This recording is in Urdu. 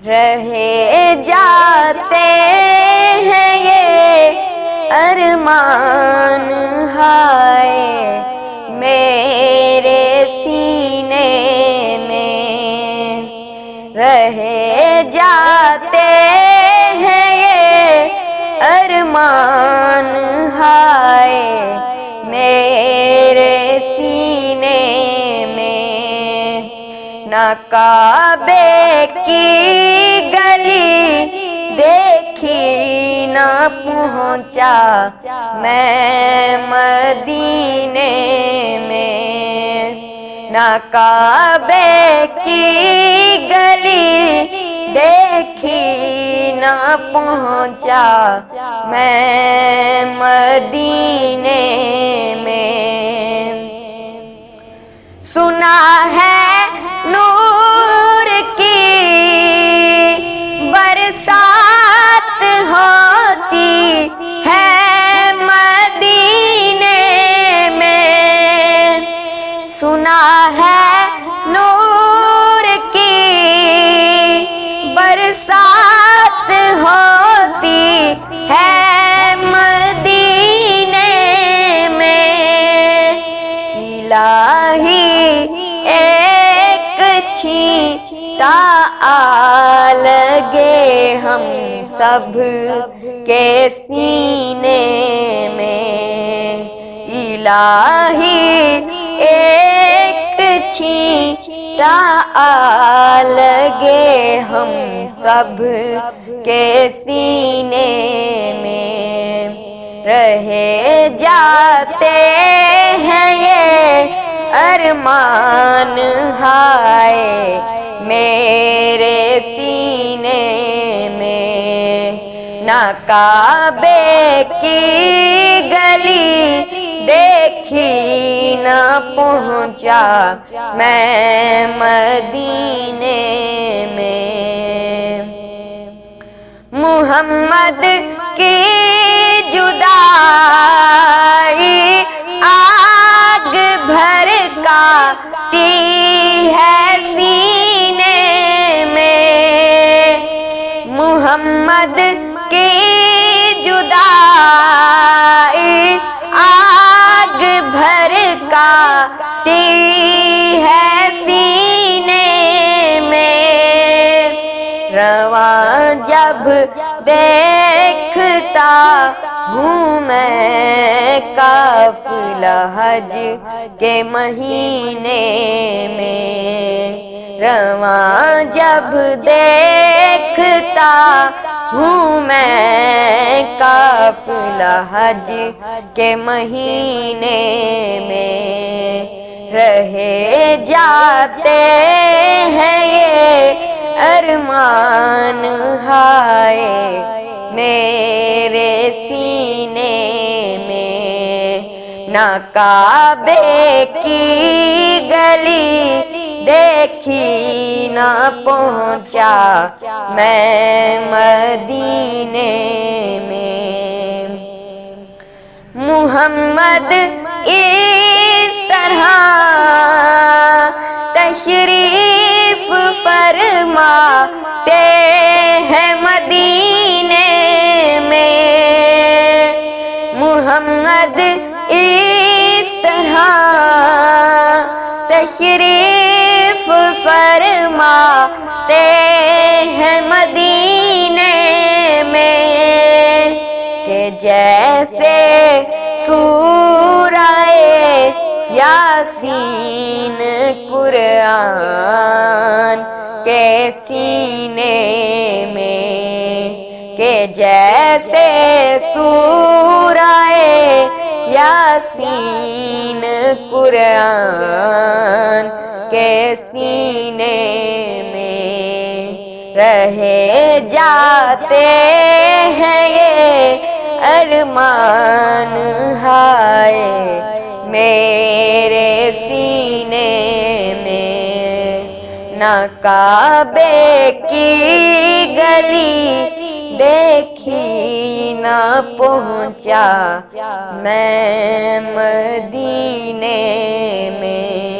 رہے جاتے ہیں یہ ارمان ہائے میرے سینے میں، رہے جاتے ہیں یہ ارمان ہائے میرے سینے میں، نہ کعبے کی گلی دیکھی نہ پہنچا میں مدینے میں، نہ کعبے کی گلی دیکھی نہ پہنچا میں مدینے میں، سنا ہے نور کی برسات ہوتی ہے مدینے میں، سنا ہے نور کی برسات ہوتی ہے مدینے میں، الہی ایک چھینٹا آ لگے ہم سب کے سینے میں، الہی ایک چھینٹا آ لگے ہم سب کے سینے میں، رہے جاتے ہیں یہ ارمان ہائے میرے سینے میں، نہ کعبے کی گلی دیکھی نہ پہنچا میں مدینے میں، محمد کی جدائی آگ بھڑکاتی ہے سینے میں، محمد کی جدائی آگ بھڑکاتی ہے سینے میں، رواں جب دیکھتا ہوں میں قافلہ حج کے مہینے میں، رواں جب دیکھتا ہوں میں قافلہ حج کے مہینے میں، رہے جاتے ہیں یہ ارمان ہائے میرے سینے میں، نہ کعبے کی گلی دیکھی نہ پہنچا میں مدینے میں، محمد اس طرح تشریف فرماتے ہیں مدینے میں، محمد اس طرح تشریف فرماتے ہیں مدینے میں، کہ جیسے سورہ یاسین قرآن کے سینے میں، کہ جیسے سورہ یاسین قرآن کے سینے میں، رہے جاتے ہیں یہ ارمان ہائے میرے سینے میں، نہ کعبے کی گلی دیکھی نہ پہنچا میں مدینے میں۔